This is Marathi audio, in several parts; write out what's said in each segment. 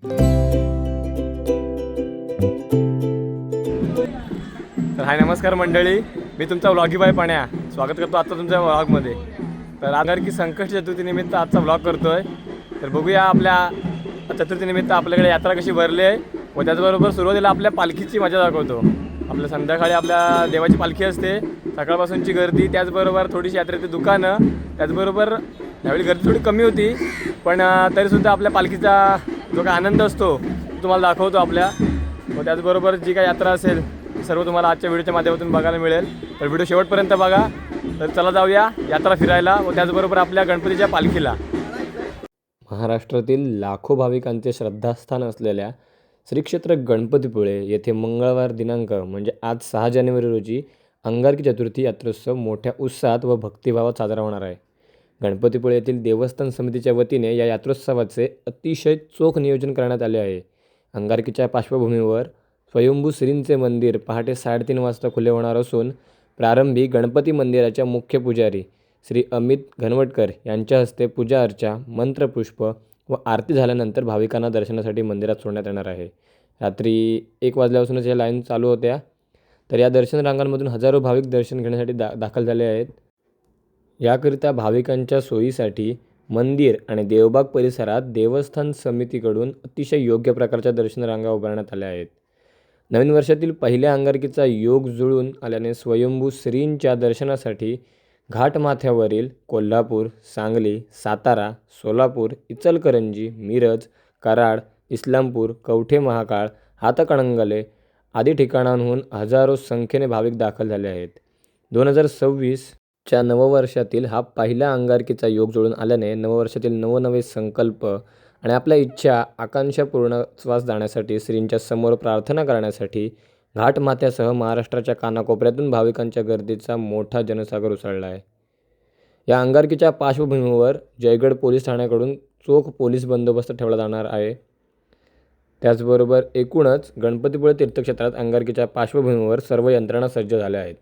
तर हाय नमस्कार मंडळी, मी तुमचा व्लॉगी बाय पाण्या स्वागत करतो आजचा तुमच्या व्लॉगमध्ये. तर अंगारकी संकष्टी चतुर्थीनिमित्त आजचा व्लॉग करतोय. तर बघूया आपल्या चतुर्थीनिमित्त आपल्याकडे यात्रा कशी भरली आहे व त्याचबरोबर सुरुवातीला आपल्या पालखीची मजा दाखवतो. आपल्या संध्याकाळी आपल्या देवाची पालखी असते, सकाळपासूनची गर्दी, त्याचबरोबर थोडीशी यात्रेची दुकानं, त्याचबरोबर यावेळी गर्दी थोडी कमी होती पण तरीसुद्धा आपल्या पालखीचा जो काय आनंद असतो तो तुम्हाला दाखवतो आपल्या. व त्याचबरोबर जी काय यात्रा असेल सर्व तुम्हाला आजच्या व्हिडिओच्या माध्यमातून बघायला मिळेल. तर व्हिडिओ शेवटपर्यंत बघा. तर चला जाऊया यात्रा फिरायला व त्याचबरोबर आपल्या गणपतीच्या पालखीला. महाराष्ट्रातील लाखो भाविकांचे श्रद्धास्थान असलेल्या श्री क्षेत्र गणपतीपुळे येथे मंगळवार दिनांक म्हणजे आज 6 जानेवारी रोजी अंगारकी चतुर्थी यात्रोत्सव मोठ्या उत्साहात व भक्तिभावात साजरा होणार आहे. गणपतीपुळे येथील देवस्थान समितीच्या वतीने या यात्रोत्सवाचे अतिशय चोख नियोजन करण्यात आले आहे. अंगारकीच्या पार्श्वभूमीवर स्वयंभू श्रींचे मंदिर पहाटे 3:30 वाजता खुले होणार असून प्रारंभी गणपती मंदिराच्या मुख्य पुजारी श्री अमित घनवटकर यांच्या हस्ते पूजा अर्चा, मंत्रपुष्प व आरती झाल्यानंतर भाविकांना दर्शनासाठी मंदिरात सोडण्यात येणार आहे. रात्री 1 वाजल्यापासूनच या लाईन चालू होत्या. तर या दर्शन रांगांमधून हजारो भाविक दर्शन घेण्यासाठी दाखल झाले आहेत. याकरिता भाविकांच्या सोयीसाठी मंदिर आणि देवबाग परिसरात देवस्थान समितीकडून अतिशय योग्य प्रकारच्या दर्शन रांगा उभारण्यात आल्या आहेत. नवीन वर्षातील पहिल्या अंगारकीचा योग जुळून आल्याने स्वयंभू श्रींच्या दर्शनासाठी घाटमाथ्यावरील कोल्हापूर, सांगली, सातारा, सोलापूर, इचलकरंजी, मिरज, कराड, इस्लामपूर, कवठे महाकाळ, हातकणंगले आदी ठिकाणांहून हजारो संख्येने भाविक दाखल झाले आहेत. 2026च्या नववर्षातील हा पहिला अंगारकीचा योग जुळून आल्याने नववर्षातील नवनवे संकल्प आणि आपल्या इच्छा, आकांक्षा पूर्णत्वास जाण्यासाठी श्रींच्या समोर प्रार्थना करण्यासाठी घाटमाथ्यासह महाराष्ट्राच्या कानाकोपऱ्यातून भाविकांच्या गर्दीचा मोठा जनसागर उसळला आहे. या अंगारकीच्या पार्श्वभूमीवर जयगड पोलीस ठाण्याकडून चोख पोलीस बंदोबस्त ठेवला जाणार आहे. त्याचबरोबर एकूणच गणपतीपुळे तीर्थक्षेत्रात अंगारकीच्या पार्श्वभूमीवर सर्व यंत्रणा सज्ज झाल्या आहेत.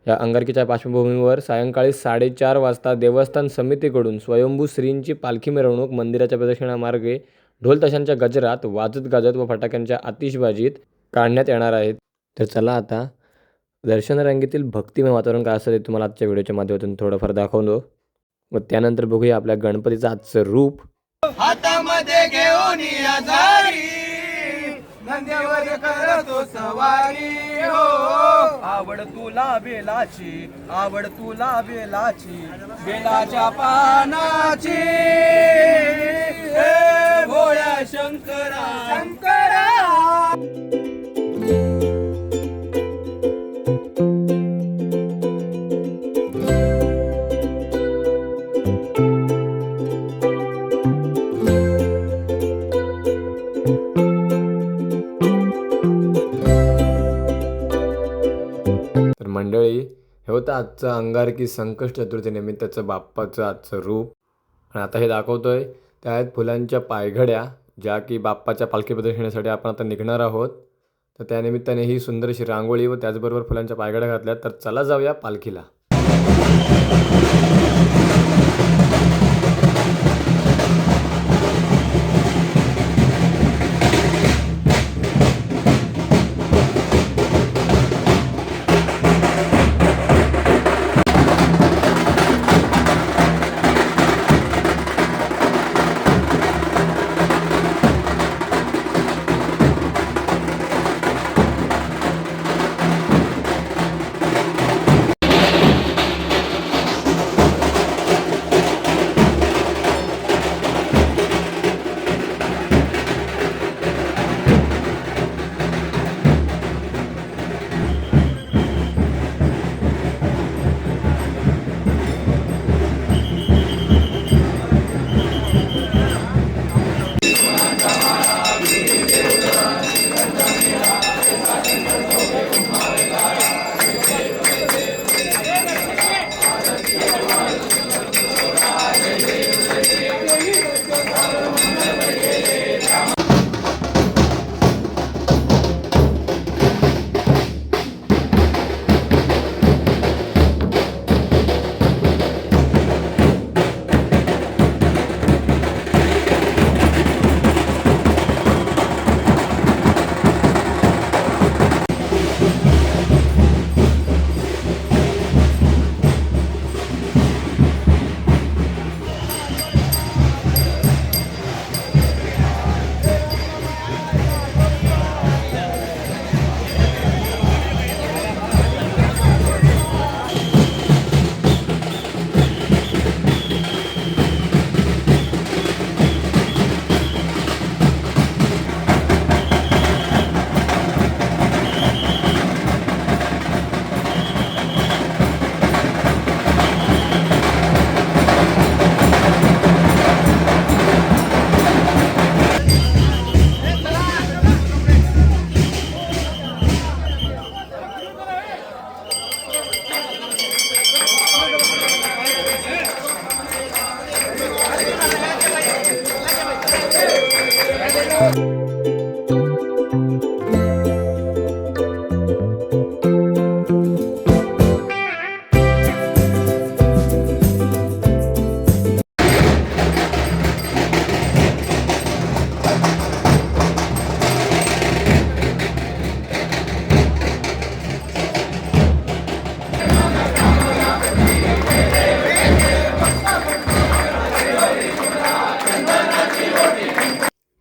या अंगारकीच्या पार्श्वभूमीवर सायंकाळी 4:30 वाजता देवस्थान समितीकडून स्वयंभू श्रींची पालखी मिरवणूक मंदिराच्या प्रदक्षिणामार्गे ढोल ताशांच्या गजरात, वाजत गाजत व फटाक्यांच्या आतिषबाजीत काढण्यात येणार आहेत. तर चला आता दर्शन रांगेतील भक्तिमय वातावरण काय असतं ते तुम्हाला आजच्या व्हिडिओच्या माध्यमातून थोडंफार दाखवतो व त्यानंतर बघूया आपल्या गणपतीचं आजचं रूप. हातामध्ये घेऊन आजारी नंदीवर करतो सवारी हो. आवड तुला बेलाची, आवड तुला बेलाची, बेलाच्या पानाची हे भोळ्या शंकरा शंकरा. तर मंडळी, हे होतं आजचं अंगारकी संकष्ट चतुर्थी निमित्ताचं बाप्पाचं आजचं रूप. आणि आता हे दाखवतोय त्या आहेत फुलांच्या पायघड्या, ज्या की बाप्पाच्या पालखी प्रदर्शनासाठी आपण आता निघणार आहोत. तर त्यानिमित्ताने ही सुंदर अशी रांगोळी व त्याचबरोबर फुलांच्या पायघड्या घातल्या. तर चला जाऊया पालखीला.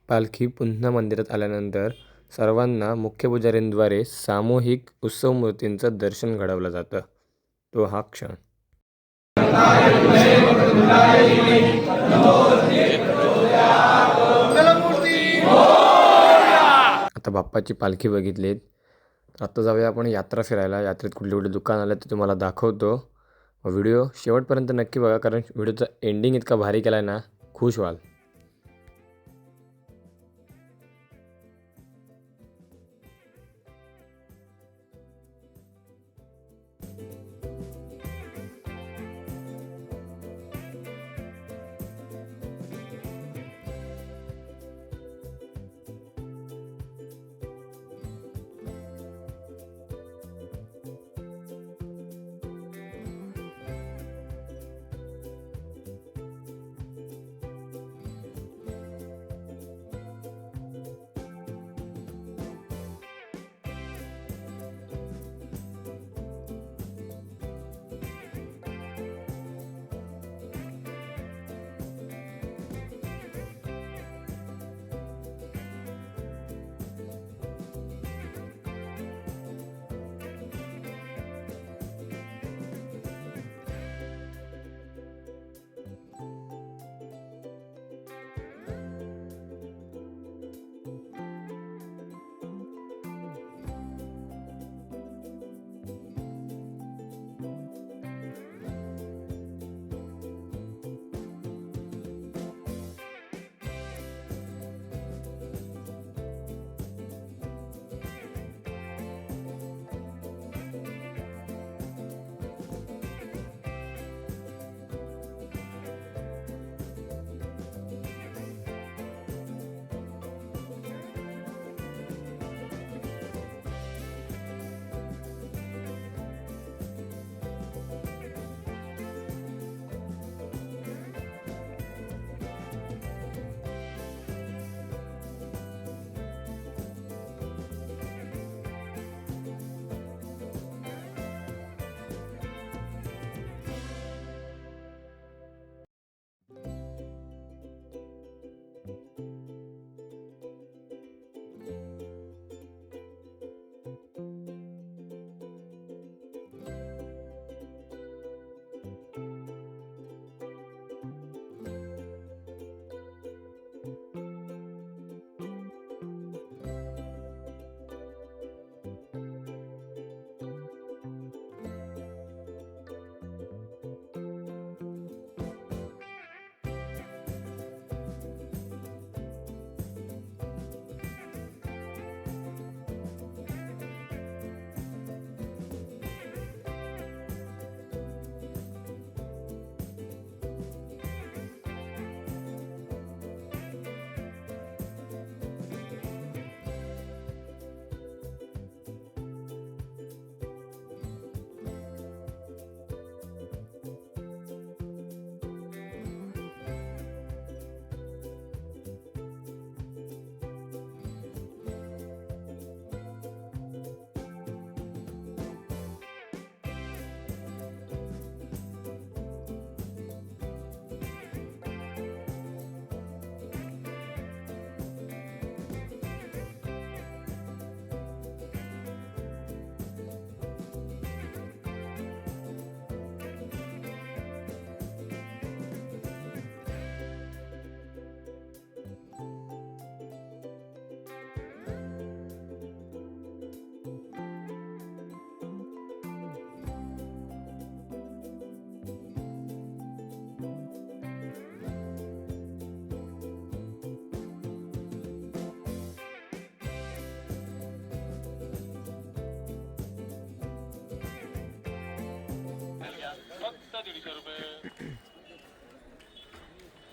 पालखी पुन्हा मंदिरात आल्यानंतर सर्वांना मुख्य पुजाऱ्यांद्वारे सामूहिक उत्सव मूर्तींचं दर्शन घडवलं जातं. तो हा क्षण. आता बाप्पाची पालखी बघितलीत. आता जाऊया आपण यात्रा फिरायला. यात्रेत कुठले कुठले दुकान आले ते तुम्हाला दाखवतो. व्हिडिओ शेवटपर्यंत नक्की बघा, कारण व्हिडिओचा एंडिंग इतका भारी केला आहे ना, खुश व्हाल.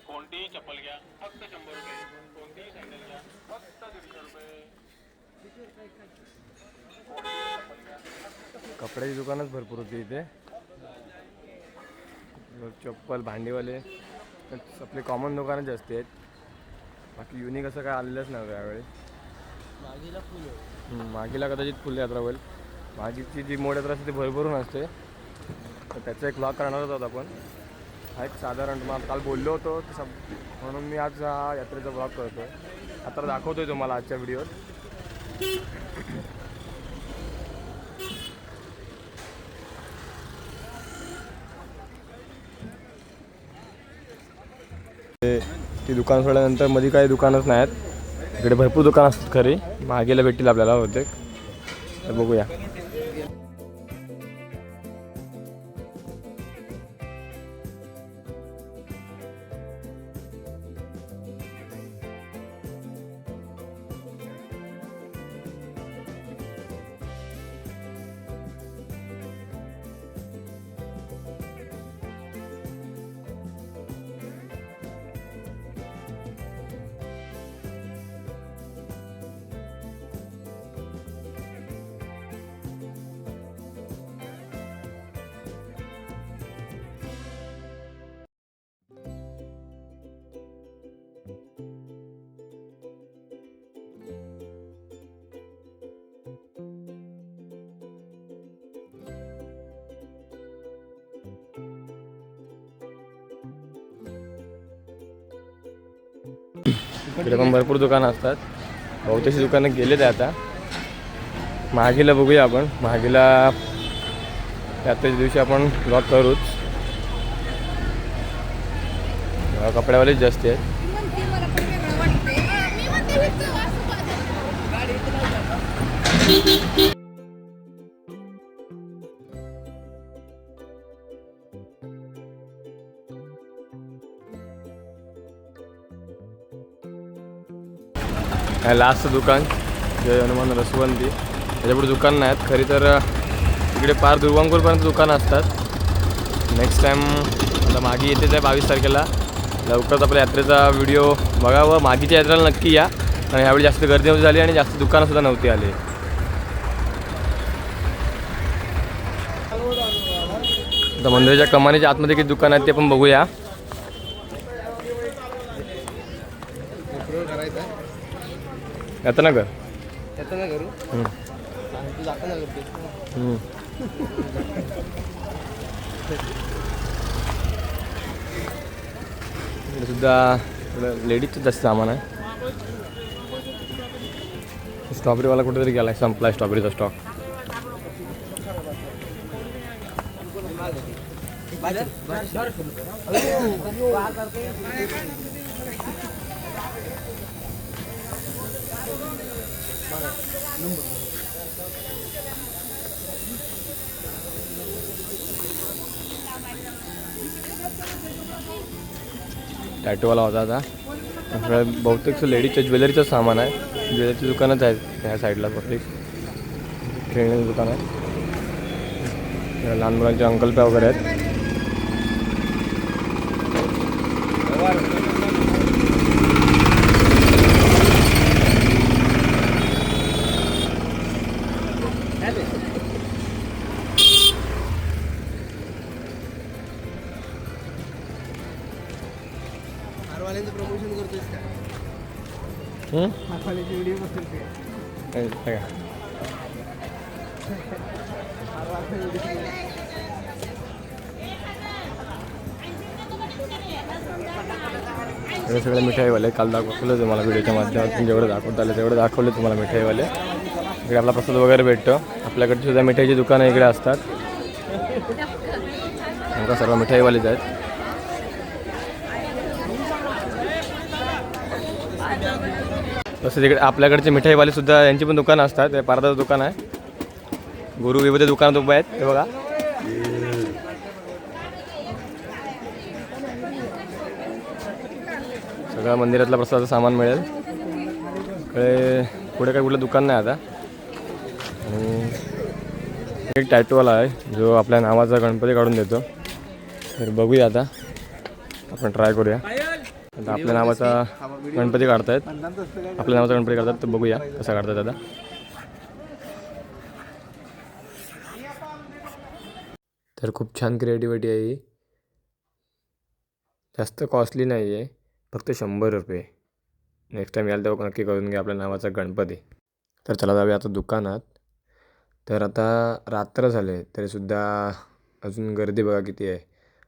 कोणतीही चप्पल घ्या फक्त 100 रुपये, कोणतीही सँडल घ्या फक्त कपड्याची दुकानच भरपूर होती इथे. चप्पल भांडीवाले आपले कॉमन दुकानं जास्त आहेत. बाकी युनिक असं काय आलेलंच नव्हतं यावेळी. मागीला कदाचित फुल यात्रा होईल. मागीची जी मोड यात्रा असते ती भरभरून असते. तर त्याचा एक व्लॉग करणार होता आपण. हा एक साधारण तुम्हाला काल बोललो होतो तसं, म्हणून मी आज हा यात्रेचा व्लॉग करतो. आता दाखवतोय तुम्हाला आजच्या व्हिडिओत. ती दुकान सोडल्यानंतर मध्ये काही दुकानच नाहीत. इकडे भरपूर दुकान असतात खरी. मागेला भेटतील आपल्याला होते. तर बघूया. इकडे पण भरपूर दुकानं असतात. बहुतेक दुकानं गेलेत आता. महागीला बघूया आपण. महागीला यात्रेच्या दिवशी आपण ब्लॉग करूच. कपड्यावालेच जास्त आहेत. लास्ट दुकान जय हनुमान रसवंती. त्याच्यापुढे दुकान नाहीत खरी तर. इकडे पार दुर्वांकूरपर्यंत दुकानं असतात. नेक्स्ट टाईम आता मागे येतेच आहे 22 तारखेला. लवकरच आपल्या यात्रेचा व्हिडिओ बघा व मागीच्या यात्रेला नक्की या. आणि ह्यावेळी जास्त गर्दी नव्हती झाली आणि जास्त दुकानंसुद्धा नव्हती आली. आता मंदिराच्या कमानीच्या आतमध्ये किती दुकान आहेत ते पण बघूया. येतं ना घर करू सुद्धा लेडीजचं जास्त सामान आहे. स्ट्रॉबेरीवाला कुठेतरी गेला. संपला स्ट्रॉबेरीचा स्टॉक. टॅटूवाला होता आता. बहुतेक लेडीजच्या ज्वेलरीचं सामान आहे. ज्वेलरीची दुकानच आहेत ह्या साईडला. बहुतेक खेळण्याचं दुकान आहे. लहान मुलांचे अंकल्प्या वगैरे आहेत. प्रमोशन करतोयस का? व्हिडिओ सगळे मिठाईवाले काल दाखवलं तुम्हाला व्हिडिओच्या माध्यमातून. जेवढं दाखवता आलं तेवढं दाखवलं तुम्हाला मिठाईवाले. इकडे आपला प्रसाद वगैरे भेटतो. आपल्याकडे सुद्धा मिठाईची दुकानं इकडे असतात. आमका सर्व मिठाईवालेच आहेत. तसंच इकडे आपल्याकडचे मिठाईवाले सुद्धा यांची पण दुकानं असतात. हे पारदाचं दुकान आहे. गुरु विविध दुकानात उभे आहेत. हे बघा. सगळं मंदिरातलं प्रसादाचं सामान मिळेल. पुढे काही कुठलं दुकान नाही आता. आणि एक टॅटूवाला आहे जो आपल्या नावाचा गणपती काढून देतो. तर बघूया आता आपण ट्राय करूया. आता आपल्या नावाचा गणपती काढतायत. आपल्या नावाचा गणपती काढतात तर बघूया कसा काढतात आता. तर खूप छान क्रिएटिव्हिटी आहे ही. जास्त कॉस्टली नाही आहे, फक्त 100 रुपये. नेक्स्ट टाईम याल तेव्हा नक्की करून घ्या आपल्या नावाचा गणपती. तर चला जाऊया आता दुकानात. तर आता रात्र झाले तरीसुद्धा अजून गर्दी बघा किती आहे.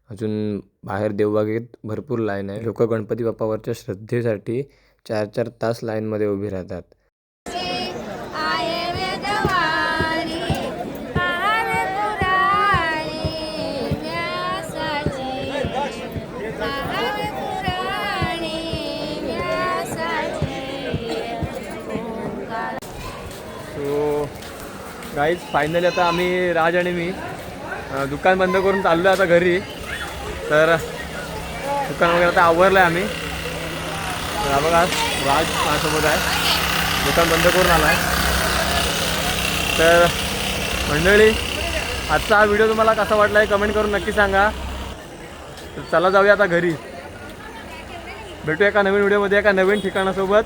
अजून बाहेर देवबागेत भरपूर लाईन आहे. लोक गणपती बाप्पावरच्या श्रद्धेसाठी 4-4 तास लाईनमध्ये उभी राहतात. सो गाईज फायनली आता आम्ही राज आणि मी दुकान बंद करून चाललो आहे आता घरी. तर दुकान वगैरे आता आवरलं आहे आम्ही. तर बघा राज माझ्यासोबत आहे, दुकान बंद करून आला आहे. तर मंडळी आजचा हा व्हिडिओ तुम्हाला कसा वाटला आहे कमेंट करून नक्की सांगा. तर चला जाऊया आता घरी. भेटूया एका नवीन व्हिडिओमध्ये एका नवीन ठिकाणासोबत.